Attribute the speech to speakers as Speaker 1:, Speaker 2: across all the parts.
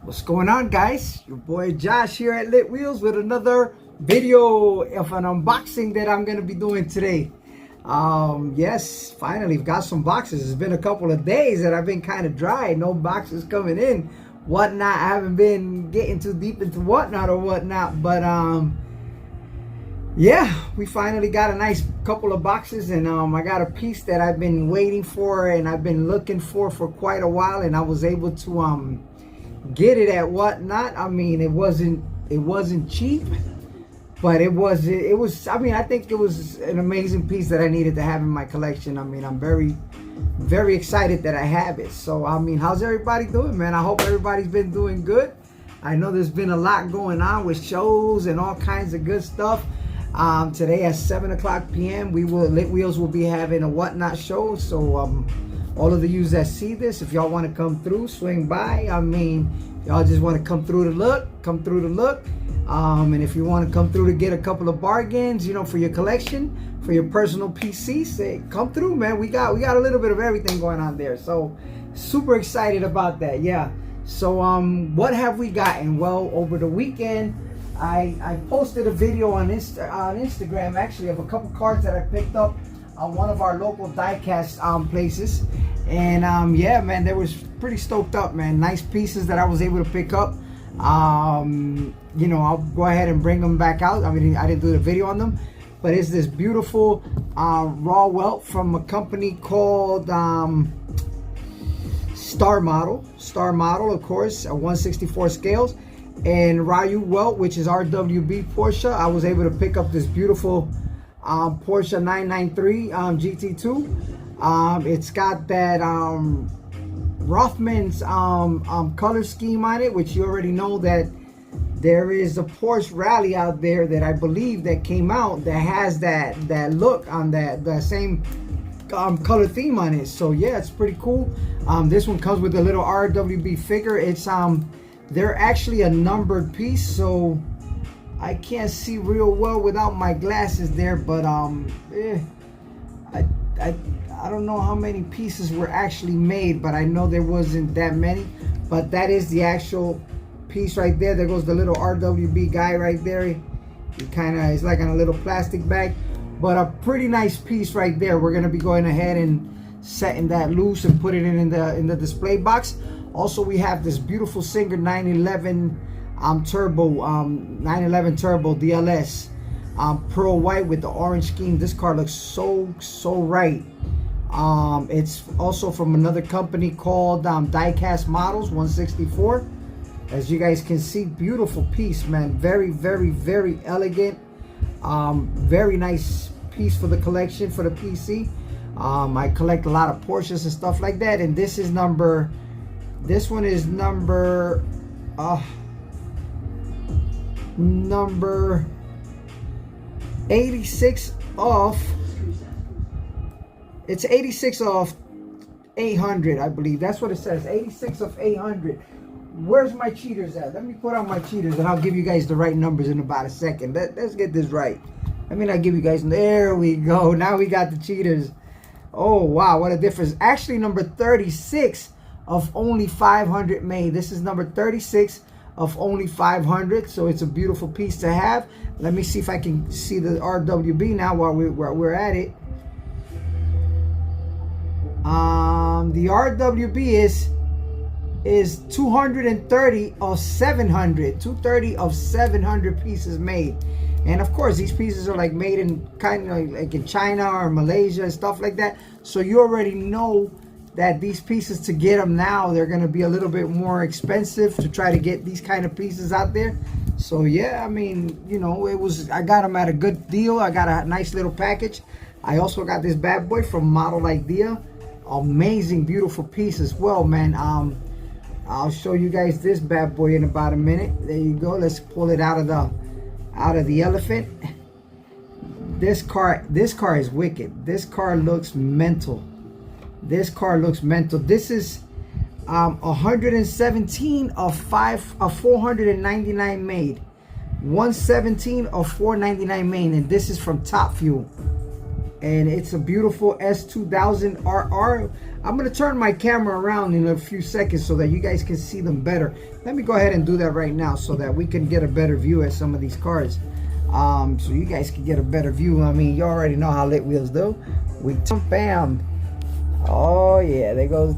Speaker 1: What's going on, guys? Your boy Josh here at Lit Wheels with another video of an unboxing that I'm going to be doing today. Yes, finally got some boxes. It's been a couple of days that I've been kind of dry. No boxes coming in, whatnot. I haven't been getting too deep into whatnot, but yeah, we finally got a nice couple of boxes, and I got a piece that I've been waiting for and I've been looking for quite a while, and I was able to get it at whatnot. I mean, it wasn't cheap, but it was I mean, I think it was an amazing piece that I needed to have in my collection. I mean, I'm very excited that I have it. So I mean, how's everybody doing, man? I hope everybody's been doing good. I know there's been a lot going on with shows and all kinds of good stuff. Today at 7:00 p.m. Lit Wheels will be having a whatnot show. So all of the yous that see this, if y'all want to come through, swing by. I mean, y'all just want to come through to look. And if you want to come through to get a couple of bargains, you know, for your collection, for your personal PC, say come through, man. We got a little bit of everything going on there. So super excited about that. Yeah. So what have we gotten? Well, over the weekend, I posted a video on Instagram actually of a couple cards that I picked up on one of our local diecast places, and yeah, man, they was pretty stoked up, man. Nice pieces that I was able to pick up. You know, I'll go ahead and bring them back out. I mean, I didn't do the video on them, but it's this beautiful raw welt from a company called Star Model, of course, 1/64 scales, and Ryu welt, which is RWB Porsche. I was able to pick up this beautiful Porsche 993 GT2. It's got that Rothman's color scheme on it, which you already know that there is a Porsche Rally out there that I believe that came out that has that look on that same color theme on it. So yeah, it's pretty cool. This one comes with a little RWB figure. It's they're actually a numbered piece, so I can't see real well without my glasses there, but I don't know how many pieces were actually made, but I know there wasn't that many. But that is the actual piece right there. There goes the little RWB guy right there. He kind of is like on a little plastic bag, but a pretty nice piece right there. We're gonna be going ahead and setting that loose and put it in the display box. Also, we have this beautiful Singer 911 turbo 911 turbo DLS pearl white with the orange scheme. This car looks so right. It's also from another company called Diecast Models 1/64. As you guys can see, beautiful piece, man. Very elegant. Very nice piece for the collection, for the PC. I collect a lot of Porsches and stuff like that, and this one is number 86 off. It's 86 off 800, I believe. That's what it says, 86 of 800. Where's my cheaters at? Let me put on my cheaters and I'll give you guys the right numbers in about a second. Let's get this right. Let me not give you guys, there we go. Now we got the cheaters. Oh wow, what a difference. Actually number 36 of only 500 made. This is number 36 of only 500, so it's a beautiful piece to have. Let me see if I can see the RWB now while we're at it. The RWB is 230 of 700. 230 of 700 pieces made, and of course these pieces are like made in kind of like in China or Malaysia and stuff like that. So you already know that these pieces, to get them now, they're going to be a little bit more expensive to try to get these kind of pieces out there. So yeah, I mean, you know, I got them at a good deal. I got a nice little package. I also got this bad boy from Model Idea. Amazing, beautiful piece as well, man. I'll show you guys this bad boy in about a minute. There you go. Let's pull it out of the elephant. This car is wicked. This car looks mental. This is 117 of 499 made. 117 of 499 main, and this is from Top Fuel, and it's a beautiful S2000 RR. I'm gonna turn my camera around in a few seconds so that you guys can see them better. Let me go ahead and do that right now so that we can get a better view at some of these cars, so you guys can get a better view. I mean, you already know how Lit Wheels do. We bam. Oh yeah, there goes.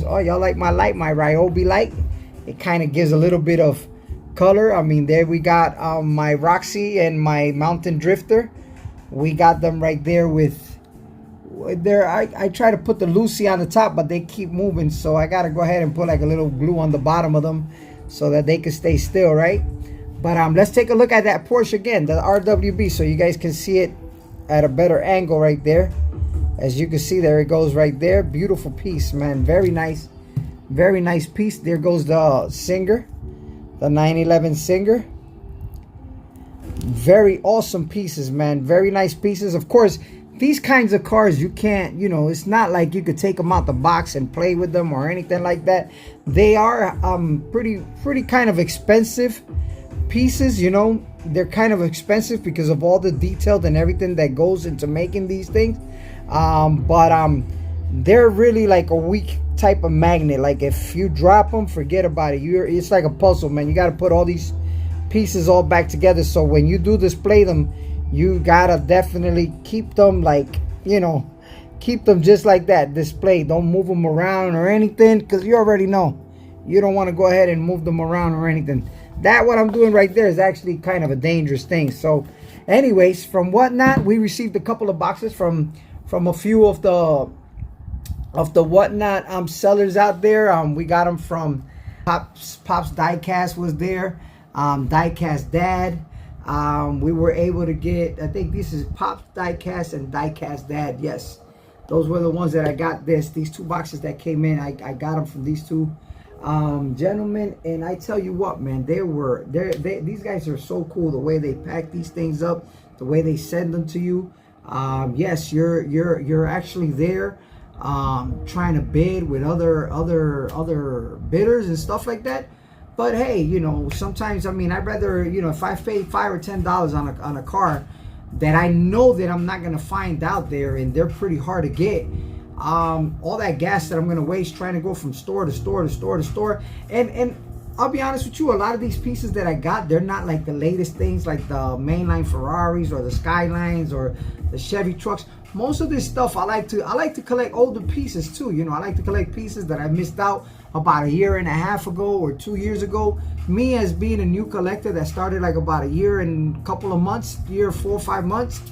Speaker 1: Oh, y'all like my light, my Ryobi light? It kind of gives a little bit of color. I mean, there we got my Roxy and my Mountain Drifter. We got them right there with there. I try to put the Lucy on the top, but they keep moving, so I gotta go ahead and put like a little glue on the bottom of them so that they can stay still, right? But let's take a look at that Porsche again, the RWB, so you guys can see it at a better angle right there. As you can see, there it goes right there. Beautiful piece, man. Very nice piece. There goes the Singer, the 911 Singer. Very awesome pieces, man. Very nice pieces. Of course, these kinds of cars, you can't, you know, it's not like you could take them out the box and play with them or anything like that. They are pretty kind of expensive pieces, you know. They're kind of expensive because of all the detail and everything that goes into making these things. They're really like a weak type of magnet. Like if you drop them, forget about it. It's like a puzzle, man. You got to put all these pieces all back together, so when you do display them, you gotta definitely keep them, like, you know, keep them just like that displayed. Don't move them around or anything, because you already know you don't want to go ahead and move them around or anything. That what I'm doing right there is actually kind of a dangerous thing. So anyways, from Whatnot, we received a couple of boxes from a few of the Whatnot sellers out there. We got them from Pops Diecast was there. Diecast Dad. We were able to get, I think this is Pops Diecast and Diecast Dad. Yes, those were the ones that I got. These two boxes that came in, I got them from these two gentlemen. And I tell you what, man, these guys are so cool. The way they pack these things up, the way they send them to you. Yes, you're actually there trying to bid with other bidders and stuff like that. But hey, you know, sometimes, I mean, I'd rather, you know, if I pay $5 or $10 on a car that I know that I'm not gonna find out there, and they're pretty hard to get, all that gas that I'm gonna waste trying to go from store to store to store to store. And I'll be honest with you, a lot of these pieces that I got, they're not like the latest things, like the mainline Ferraris or the Skylines or the Chevy trucks. Most of this stuff, I like to collect older pieces too. You know, I like to collect pieces that I missed out about a year and a half ago or 2 years ago. Me, as being a new collector that started like about a year and a couple of months, 4 or 5 months,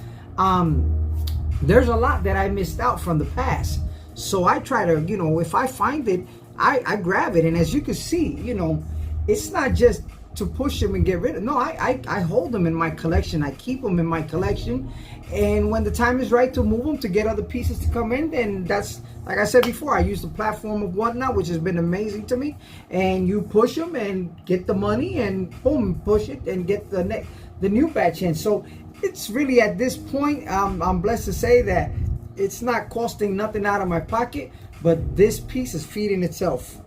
Speaker 1: there's a lot that I missed out from the past. So I try to, you know, if I find it, I grab it. And as you can see, you know, it's not just to push them and get rid of. No, I hold them in my collection. I keep them in my collection, and when the time is right to move them, to get other pieces to come in, then that's, like I said before, I use the platform of Whatnot, which has been amazing to me. And you push them and get the money, and boom, push it and get the new batch in. So it's really, at this point, I'm blessed to say that it's not costing nothing out of my pocket, but this piece is feeding itself.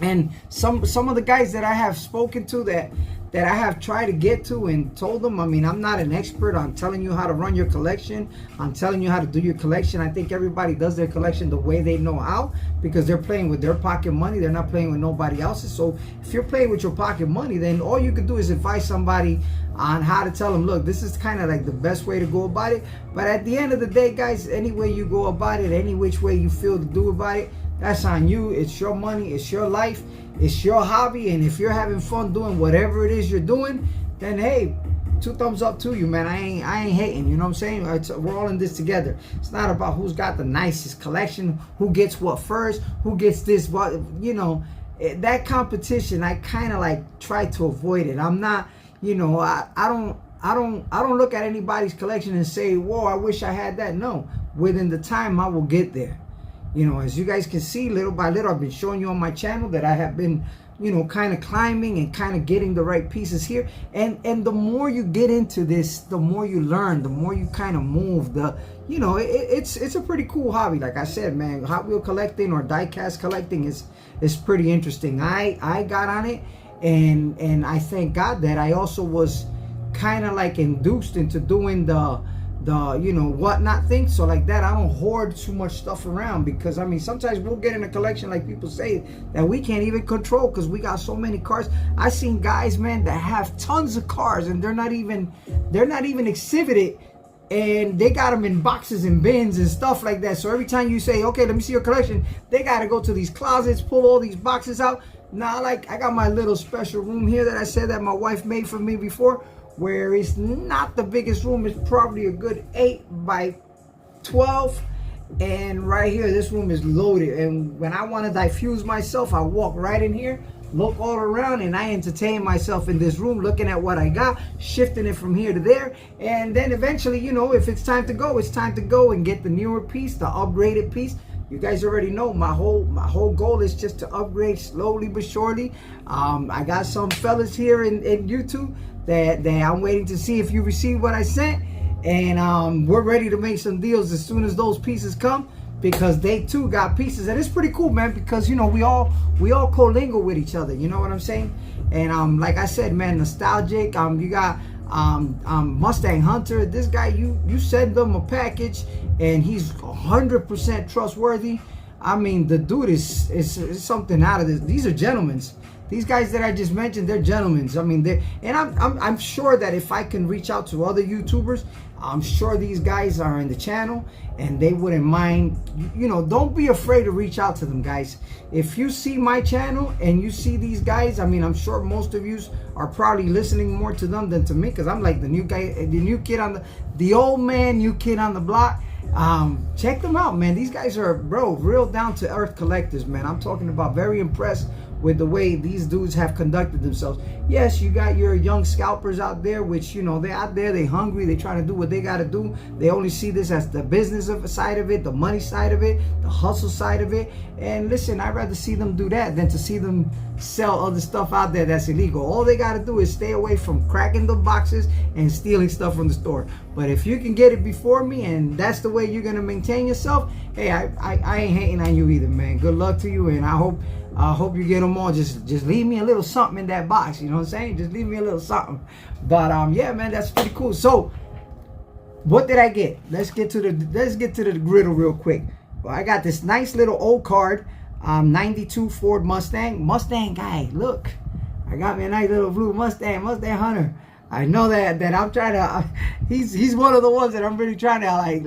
Speaker 1: And some of the guys that I have spoken to, that I have tried to get to and told them, I mean, I'm not an expert on telling you how to run your collection. I'm telling you how to do your collection. I think everybody does their collection the way they know how, because they're playing with their pocket money. They're not playing with nobody else's. So if you're playing with your pocket money, then all you can do is advise somebody on how to tell them, look, this is kind of like the best way to go about it. But at the end of the day, guys, any way you go about it, any which way you feel to do about it, that's on you. It's your money, it's your life, it's your hobby. And if you're having fun doing whatever it is you're doing, then hey, 2 thumbs up to you, man. I ain't hating, you know what I'm saying? We're all in this together. It's not about who's got the nicest collection, who gets what first, who gets this, what, you know. That competition, I kind of like try to avoid it. I'm not, you know, I don't look at anybody's collection and say, whoa, I wish I had that. No, within the time I will get there. You know, as you guys can see, little by little, I've been showing you on my channel that I have been, you know, kind of climbing and kind of getting the right pieces here. And the more you get into this, the more you learn, the more you kind of move. You know, it's a pretty cool hobby. Like I said, man, Hot Wheel collecting or diecast collecting is pretty interesting. I got on it, and I thank God that I also was kind of like induced into doing the you know whatnot thing. So like that, I don't hoard too much stuff around, because I mean sometimes we'll get in a collection, like people say, that we can't even control because we got so many cars. I seen guys, man, that have tons of cars and they're not even exhibited, and they got them in boxes and bins and stuff like that. So every time you say, okay, let me see your collection, they got to go to these closets, pull all these boxes out. Now, like, I got my little special room here that I said that my wife made for me before, where it's not the biggest room. It's probably a good 8 by 12. And right here, this room is loaded. And when I want to diffuse myself, I walk right in here, look all around, and I entertain myself in this room, looking at what I got, shifting it from here to there. And then eventually, you know, if it's time to go, it's time to go and get the newer piece, the upgraded piece. You guys already know my whole goal is just to upgrade slowly but surely. I got some fellas here in YouTube that I'm waiting to see if you received what I sent, and we're ready to make some deals as soon as those pieces come, because they too got pieces. And it's pretty cool, man, because you know we all co-lingle with each other, you know what I'm saying? And like I said, man, nostalgic. You got Mustang Hunter. This guy, you send them a package and he's 100% trustworthy. I mean, the dude is something out of this. These are gentlemen. These guys that I just mentioned, they're gentlemen. I mean, I'm sure that if I can reach out to other YouTubers, I'm sure these guys are in the channel and they wouldn't mind. You know, don't be afraid to reach out to them, guys. If you see my channel and you see these guys, I mean, I'm sure most of you are probably listening more to them than to me, because I'm like the new guy, the new kid on the old man, new kid on the block. Check them out, man. These guys are, bro, real down to earth collectors, man. I'm talking about very impressed with the way these dudes have conducted themselves. Yes, you got your young scalpers out there, which, you know, they're out there, they hungry, they trying to do what they got to do. They only see this as the business side of it, the money side of it, the hustle side of it. And listen, I'd rather see them do that than to see them sell other stuff out there that's illegal. All they got to do is stay away from cracking the boxes and stealing stuff from the store. But if you can get it before me, and that's the way you're going to maintain yourself, hey, I ain't hating on you either, man. Good luck to you, and I hope you get them all. Just leave me a little something in that box, you know what I'm saying? Just leave me a little something. But yeah, man, that's pretty cool. So what did I get? Let's get to the griddle real quick. Well, I got this nice little old card, 92 Ford Mustang guy. Look, I got me a nice little blue Mustang Hunter. I know that I'm trying to. He's one of the ones that I'm really trying to I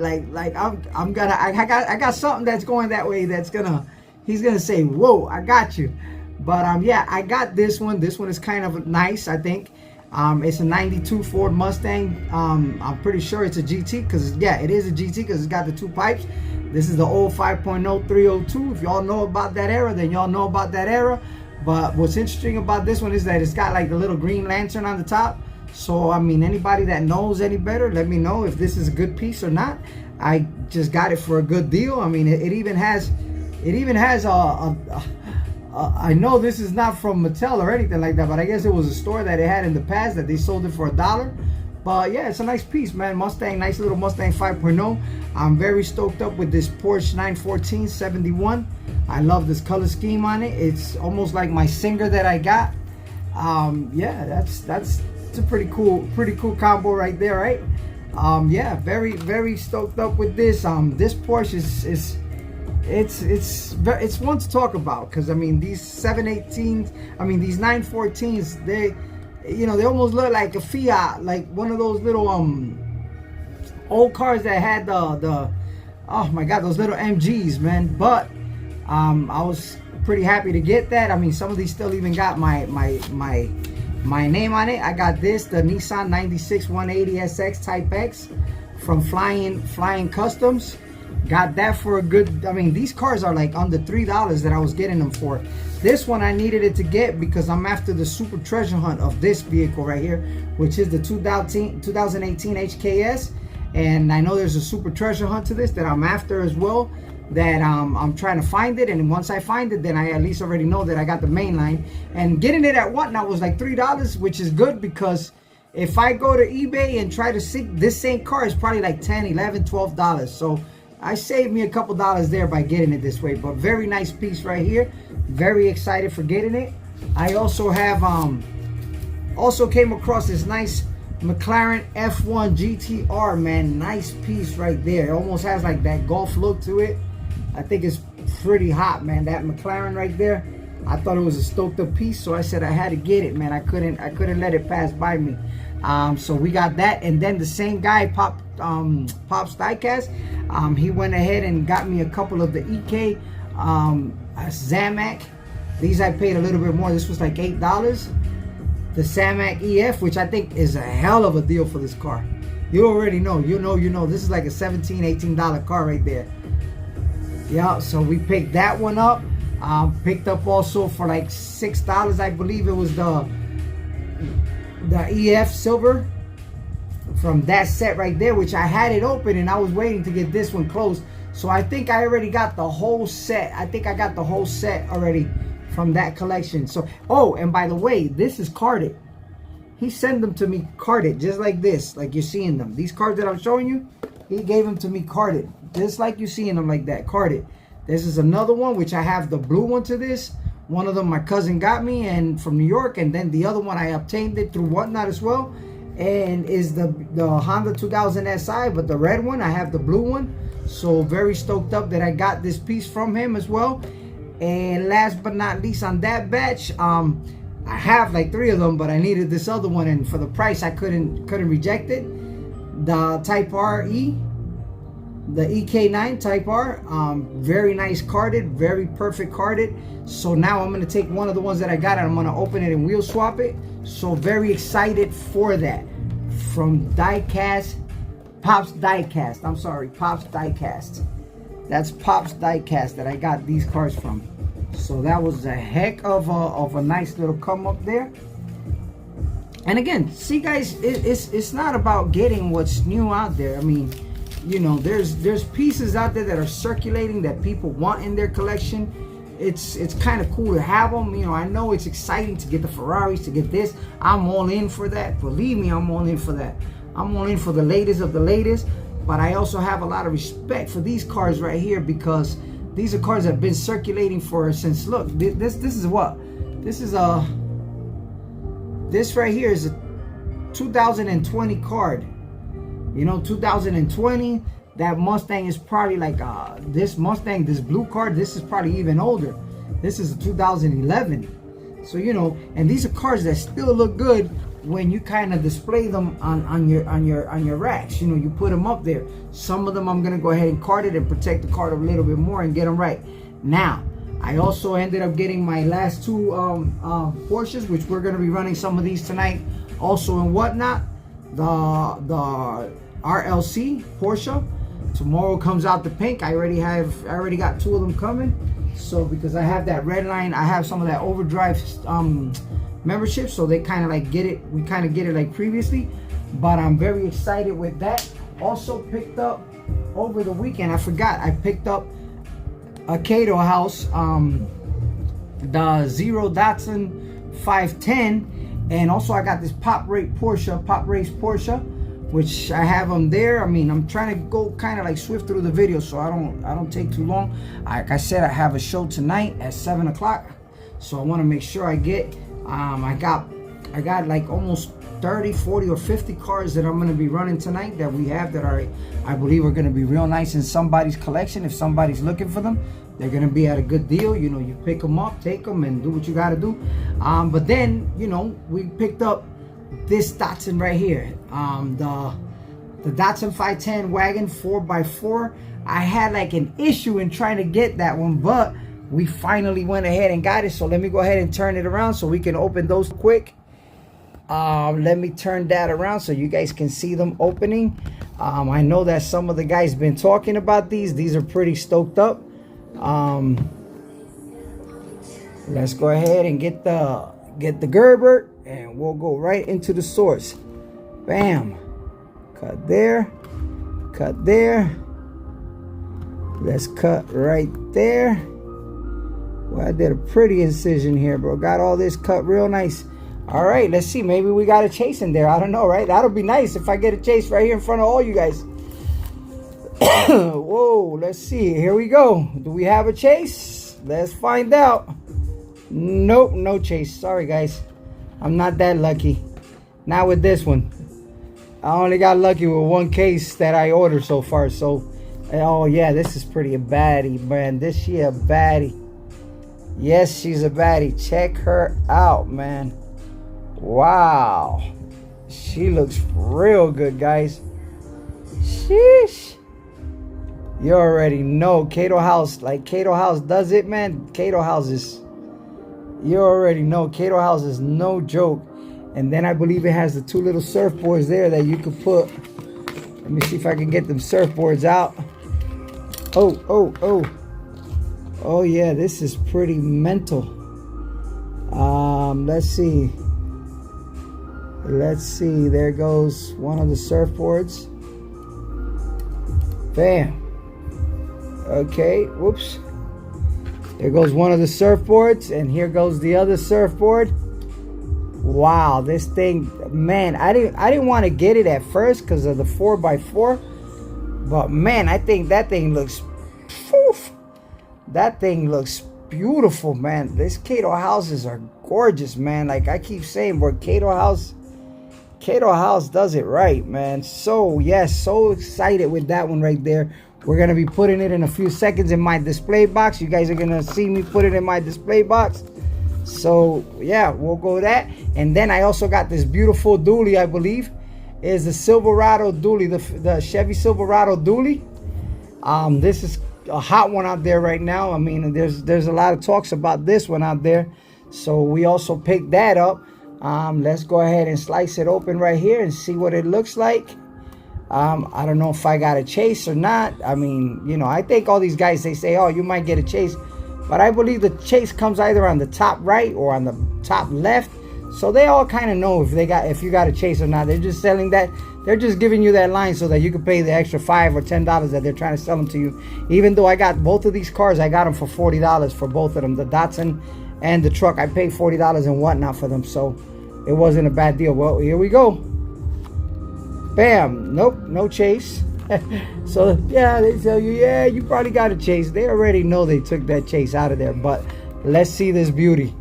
Speaker 1: got something that's going that way that's gonna. He's gonna say, "Whoa, I got you." But yeah, I got this one. This one is kind of nice, I think. It's a 92 Ford Mustang. I'm pretty sure it's a GT, because yeah, it is a GT because it's got the 2 pipes. This is the old 5.0 302. If y'all know about that era, then y'all know about that era. But what's interesting about this one is that it's got like the little green lantern on the top. So I mean, anybody that knows any better, let me know if this is a good piece or not. I just got it for a good deal. I mean, it even has I know this is not from Mattel or anything like that, but I guess it was a store that it had in the past that they sold it for $1. But yeah, it's a nice piece, man. Mustang, nice little Mustang 5.0. I'm very stoked up with this Porsche 914 71. I love this color scheme on it. It's almost like my Singer that I got. Yeah, that's a pretty cool combo right there, right? Yeah, very stoked up with this. This Porsche it's one to talk about, because I mean, these 718s, I mean these 914s, they almost look like a Fiat, like one of those little old cars that had the oh my god, those little MGs, man. But I was pretty happy to get that. I mean, some of these still even got my name on it. I got this, the Nissan 96 180 SX Type X from Flying Customs. Got that for a good, I mean, these cars are like under $3 that I was getting them for. This one I needed it to get because I'm after the super treasure hunt of this vehicle right here, which is the 2018 HKS. And I know there's a super treasure hunt to this that I'm after as well, that I'm trying to find it. And once I find it, then I at least already know that I got the main line. And getting it at Whatnot was like $3, which is good, because if I go to eBay and try to see this same car, is probably like $10, $11, $12. So I saved me a couple dollars there by getting it this way. But very nice piece right here. Very excited for getting it. I also have also came across this nice McLaren F1 GTR, man. Nice piece right there. It almost has like that golf look to it. I think it's pretty hot, man. That McLaren right there, I thought it was a stoked up piece, so I said I had to get it, man. I couldn't let it pass by me. So we got that, and then the same guy, Pops Diecast, he went ahead and got me a couple of the EK Zamac. These I paid a little bit more. This was like $8. The Zamac EF, which I think is a hell of a deal for this car. You already know. You know. This is like a $17, $18 car right there. Yeah, so we picked that one up. Picked up also for like $6, I believe it was the EF Silver from that set right there, which I had it open and I was waiting to get this one closed. So I think I already got the whole set. I think I got the whole set already from that collection. So, oh, and by the way, this is carded. He sent them to me carded, just like this, like you're seeing them. These cards that I'm showing you, he gave them to me carded, just like you're seeing them like that, carded. This is another one, which I have the blue one to this. One of them my cousin got me and from New York, and then the other one I obtained it through Whatnot as well, and is the Honda 2000 SI, but the red one, I have the blue one. So very stoked up that I got this piece from him as well. And last but not least on that batch, I have like 3 of them, but I needed this other one, and for the price I couldn't reject it. The Type R E, the EK9 Type R, very nice carded, very perfect carded. So now I'm gonna take one of the ones that I got and I'm gonna open it and wheel swap it. So very excited for that. From Diecast, Pops Diecast. I'm sorry, Pops Diecast. That's Pops Diecast that I got these cars from. So that was a heck of a nice little come up there. And again, see guys, it's not about getting what's new out there. I mean, you know, there's pieces out there that are circulating that people want in their collection. It's kind of cool to have them. You know, I know it's exciting to get the Ferraris, to get this. I'm all in for that. Believe me, I'm all in for that. I'm all in for the latest of the latest. But I also have a lot of respect for these cars right here, because these are cars that have been circulating for since, look, this is what? This is this right here is a 2020 card. You know, 2020, that Mustang is probably like, this Mustang, this blue card, this is probably even older. This is a 2011. So, you know, and these are cars that still look good when you kind of display them on your racks. You know, you put them up there. Some of them I'm gonna go ahead and card it and protect the card a little bit more and get them right. Now, I also ended up getting my last 2 Porsches, which we're gonna be running some of these tonight also in Whatnot. The RLC Porsche. Tomorrow comes out the pink. I already got 2 of them coming. So because I have that red line, I have some of that overdrive membership, so they kind of like get it, we kind of get it like previously. But I'm very excited with that. Also picked up over the weekend, I forgot, I picked up a Cato House, the Zero Datsun 510, and also I got this Pop Race Porsche, which I have them there. I mean, I'm trying to go kind of like swift through the video so I don't take too long. Like I said, I have a show tonight at 7 o'clock, so I want to make sure I get I got like almost 30, 40 or 50 cars that I'm going to be running tonight that we have that I believe are going to be real nice in somebody's collection. If somebody's looking for them, they're going to be at a good deal. You know, you pick them up, take them, and do what you got to do. But then, you know, we picked up this Datsun right here, the Datsun 510 wagon 4x4. I had like an issue in trying to get that one, but we finally went ahead and got it. So let me go ahead and turn it around so we can open those quick. Let me turn that around so you guys can see them opening. I know that some of the guys been talking about these are pretty stoked up. Let's go ahead and get the Gerber, and we'll go right into the source. Bam. Cut there, cut there. Let's cut right there. Well, I did a pretty incision here, bro. Got all this cut real nice. All right, let's see. Maybe we got a chase in there. I don't know, right? That'll be nice if I get a chase right here in front of all you guys. Whoa, let's see. Here we go. Do we have a chase? Let's find out. Nope, no chase. Sorry, guys. I'm not that lucky. Not with this one. I only got lucky with one case that I ordered so far. So, oh yeah, this is pretty a baddie, man. This she a baddie. Yes, she's a baddie. Check her out, man. Wow. She looks real good, guys. Sheesh. You already know Cato House, like Cato House does it, man. Cato House is, you already know Cato House is no joke. And then I believe it has the two little surfboards there that you could put. Let me see if I can get them surfboards out. Oh yeah, this is pretty mental. Let's see. There goes one of the surfboards. Bam. Okay, whoops. There goes one of the surfboards, and here goes the other surfboard. Wow, this thing, man, I didn't want to get it at first because of the 4x4, but man, I think that thing looks, that thing looks beautiful, man. These Cato houses are gorgeous, man. Like I keep saying, where Cato House does it right, man. So yes, so excited with that one right there. We're gonna be putting it in a few seconds in my display box. You guys are gonna see me put it in my display box. So yeah, we'll go that. And then I also got this beautiful dually, I believe is the Silverado dually, the Chevy Silverado dually. This is a hot one out there right now. I mean, there's a lot of talks about this one out there, so we also picked that up. Let's go ahead and slice it open right here and see what it looks like. I don't know if I got a chase or not. I mean, you know, I think all these guys, they say, oh, you might get a chase, but I believe the chase comes either on the top right or on the top left. So they all kind of know if you got a chase or not. They're just selling that. They're just giving you that line so that you can pay the extra $5 or $10 that they're trying to sell them to you. Even though I got both of these cars, I got them for $40 for both of them, the Datsun and the truck. I paid $40 and whatnot for them, so it wasn't a bad deal. Well, here we go. Bam. Nope, no chase. So yeah, they tell you, yeah, you probably got a chase. They already know they took that chase out of there. But let's see this beauty.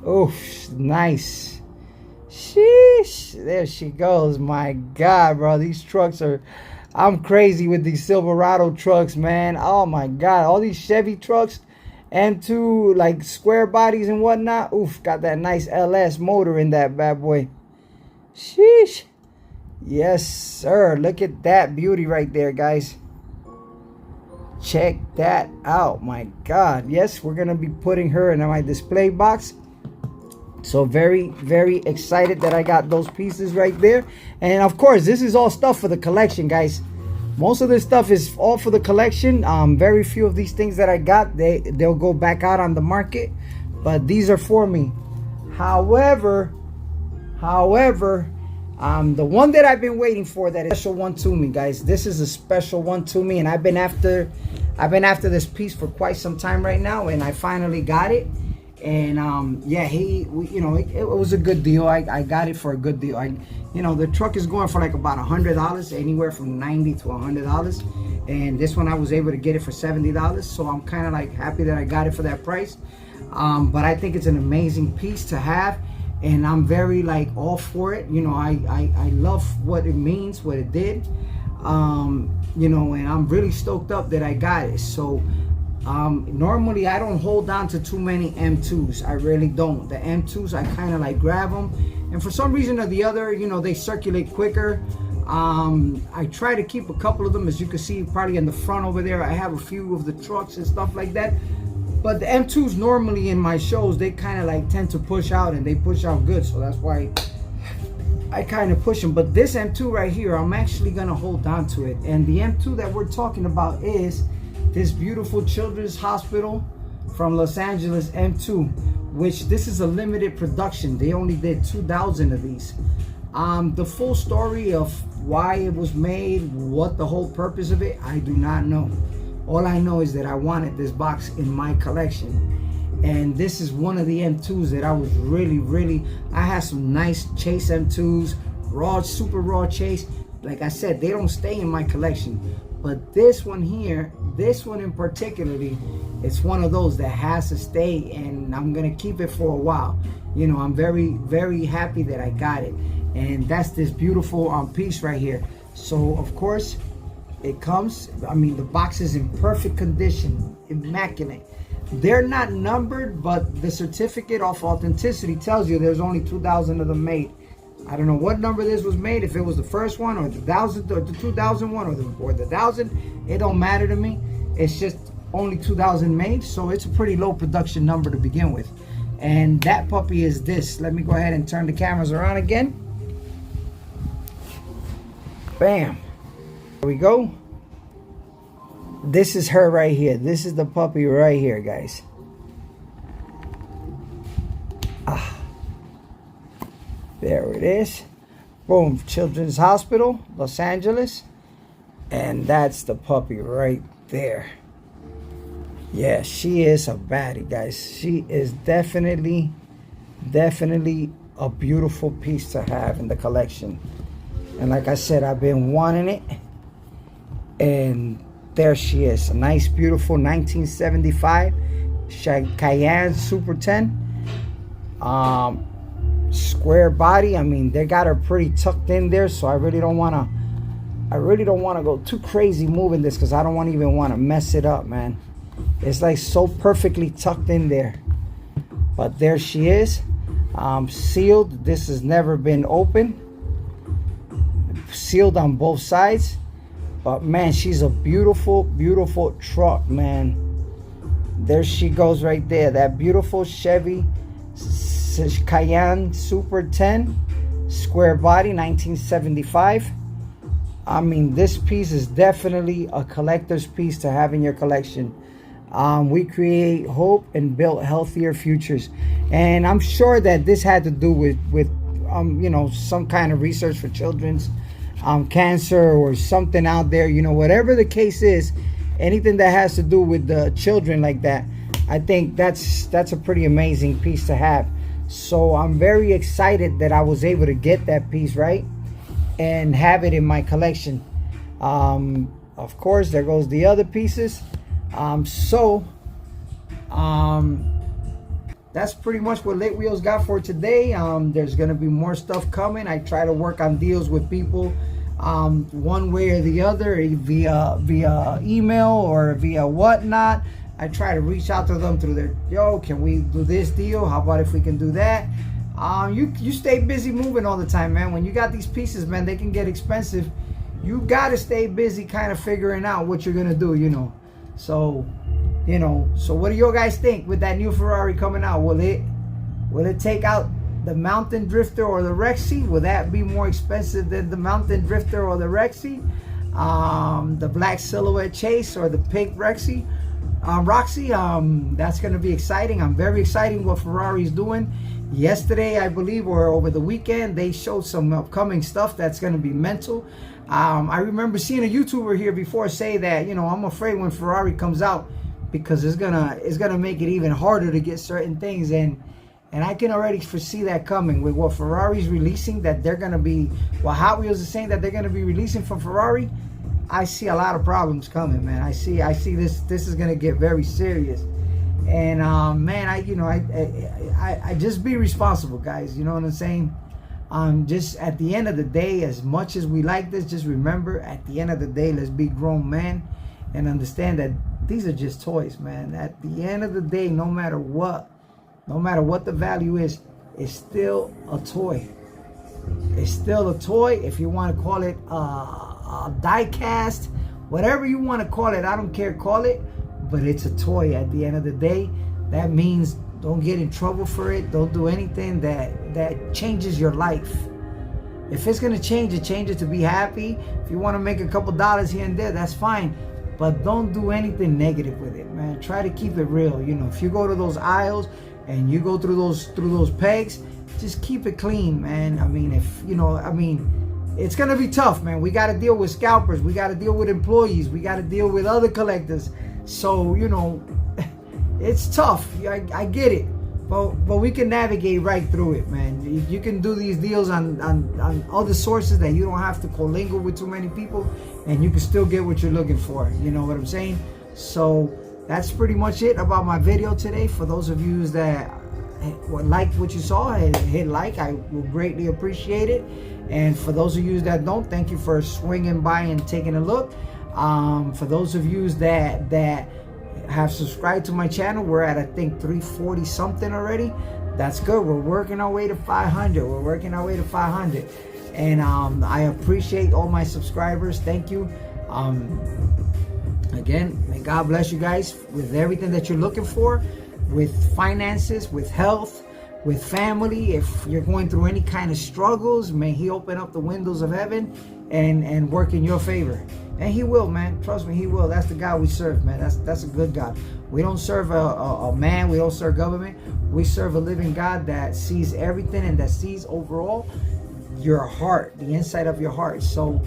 Speaker 1: Oh, nice. Sheesh. There she goes. My God, bro. These trucks are, I'm crazy with these Silverado trucks, man. Oh my God. All these Chevy trucks, M2, like square bodies and whatnot. Oof, got that nice LS motor in that bad boy. Sheesh. Yes, sir. Look at that beauty right there, guys. Check that out. My God. Yes, we're going to be putting her in my display box. So very, very excited that I got those pieces right there. And of course, this is all stuff for the collection, guys. Most of this stuff is all for the collection. Very few of these things that I got, they'll go back out on the market. But these are for me. However, the one that I've been waiting for, that is a special one to me, guys. This is a special one to me, and I've been after this piece for quite some time right now, and I finally got it. And yeah, you know, it was a good deal. I got it for a good deal. You know, the truck is going for like about $100, anywhere from $90 to $100, and this one I was able to get it for $70. So I'm kind of like happy that I got it for that price. But I think it's an amazing piece to have. And I'm very like all for it. You know, I love what it means, what it did. You know, and I'm really stoked up that I got it. So normally I don't hold on to too many M2s. I really don't. The M2s, I kind of like grab them, and for some reason or the other, you know, they circulate quicker. I try to keep a couple of them, as you can see probably in the front over there. I have a few of the trucks and stuff like that. But the M2s normally in my shows, they kind of like tend to push out, and they push out good. So that's why I kind of push them. But this M2 right here, I'm actually going to hold on to it. And the M2 that we're talking about is this beautiful Children's Hospital from Los Angeles M2, which this is a limited production. They only did 2,000 of these. The full story of why it was made, what the whole purpose of it, I do not know. All I know is that I wanted this box in my collection, and this is one of the M2s that I was really, I had some nice Chase M2s, raw, super raw Chase. Like I said, they don't stay in my collection, But this one here, this one in particularly, it's one of those that has to stay, and I'm gonna keep it for a while. You know, I'm very, very happy that I got it. And that's this beautiful piece right here. So of course it comes, I mean, the box is in perfect condition, immaculate. They're not numbered, but the certificate of authenticity tells you there's only 2,000 of them made. I don't know what number this was made, if it was the first one or the 1,000 or the 2001 or the 1,000. It don't matter to me. It's just only 2,000 made, so it's a pretty low production number to begin with. And that puppy is this. Let me go ahead and turn the cameras around again. Bam. There we go. This is her right here. This is the puppy right here, guys. There it is. Boom. Children's Hospital, Los Angeles. And that's the puppy right there. Yeah, she is a baddie, guys. She is definitely a beautiful piece to have in the collection. And like I said, I've been wanting it. And there she is. A nice, beautiful 1975 Cayenne Super 10. Square body. I mean, they got her pretty tucked in there, so I really don't want to go too crazy moving this, because I don't even want to mess it up, man. It's like so perfectly tucked in there. But there she is. Sealed. This has never been opened. Sealed on both sides. But man, she's a beautiful, beautiful truck, man. There she goes right there. That beautiful Chevy Cayenne Super 10, square body, 1975. I mean, this piece is definitely a collector's piece to have in your collection. We create hope and build healthier futures. And I'm sure that this had to do with you know, some kind of research for children's cancer or something out there. You know, whatever the case is, anything that has to do with the children like that, I think that's a pretty amazing piece to have. So I'm very excited that I was able to get that piece, right, and have it in my collection. Of course, there goes the other pieces. That's pretty much what Lit Wheels got for today. There's gonna be more stuff coming. I try to work on deals with people one way or the other, via email or via whatnot. I try to reach out to them through their, yo, can we do this deal? How about if we can do that? You stay busy moving all the time, man. When you got these pieces, man, they can get expensive. You gotta stay busy kind of figuring out what you're gonna do, you know. So, you know, so what do you guys think with that new Ferrari coming out? Will it take out the Mountain Drifter or the Rexy? Will that be more expensive than the Mountain Drifter or the Rexy? The black silhouette Chase or the pink Rexy? Roxy, that's going to be exciting. I'm very excited what Ferrari's doing. Yesterday, I believe, or over the weekend, they showed some upcoming stuff that's going to be mental. I remember seeing a YouTuber here before say that, you know, I'm afraid when Ferrari comes out, because it's gonna make it even harder to get certain things, and I can already foresee that coming with what Ferrari's releasing, that they're gonna be, what Hot Wheels is saying that they're gonna be releasing from Ferrari. I see a lot of problems coming, man. I see this is gonna get very serious. And man, I just be responsible, guys. You know what I'm saying? Just at the end of the day, as much as we like this, just remember, at the end of the day, let's be grown men and understand that these are just toys, man. At the end of the day, no matter what the value is, it's still a toy. It's still a toy. If you want to call it a die cast, whatever you want to call it, I don't care, call it, but it's a toy at the end of the day. That means don't get in trouble for it. Don't do anything that changes your life. If it's gonna change it to be happy. If you want to make a couple dollars here and there, that's fine, but don't do anything negative with it, man. Try to keep it real. You know, if you go to those aisles and you go through those pegs, just keep it clean, man. I mean, it's gonna be tough, man. We got to deal with scalpers. We got to deal with employees. We got to deal with other collectors. So, you know, it's tough. I get it. But we can navigate right through it, man. You can do these deals on other sources that you don't have to colingle with too many people, and you can still get what you're looking for. You know what I'm saying? So that's pretty much it about my video today. For those of you that like what you saw, hit like. I will greatly appreciate it. And for those of you that don't, thank you for swinging by and taking a look. For those of you that have subscribed to my channel, we're at, I think, 340 something already. That's good. We're working our way to 500. We're working our way to 500. And I appreciate all my subscribers. Thank you. Again, may God bless you guys with everything that you're looking for, with finances, with health, with family. If you're going through any kind of struggles, may He open up the windows of heaven and work in your favor. And He will, man. Trust me, He will. That's the God we serve, man. That's a good God. We don't serve a man. We don't serve government. We serve a living God that sees everything and that sees overall your heart, the inside of your heart. So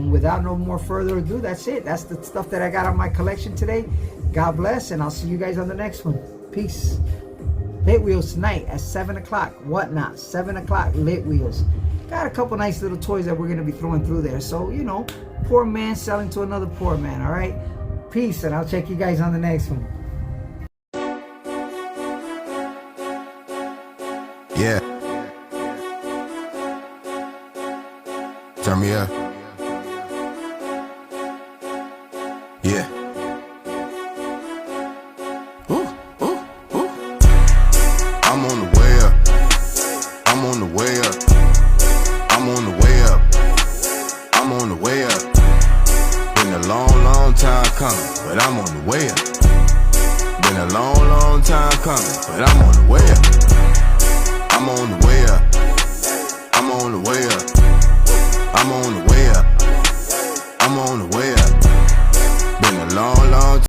Speaker 1: without no more further ado, that's it. That's the stuff that I got on my collection today. God bless, and I'll see you guys on the next one. Peace. Lit Wheels tonight at 7 o'clock. Whatnot, 7 o'clock, Lit Wheels. Got a couple nice little toys that we're going to be throwing through there. So, you know, poor man selling to another poor man, all right? Peace, and I'll check you guys on the next one.
Speaker 2: Yeah. Turn me up. Yeah. Ooh, ooh, ooh. I'm on the way up. I'm on the way up. I'm on the way up. I'm on the way up. Been a long, long time coming, but I'm on the way up. Been a long, long time coming, but I'm on the way up. I'm on the way up. I'm on the way up.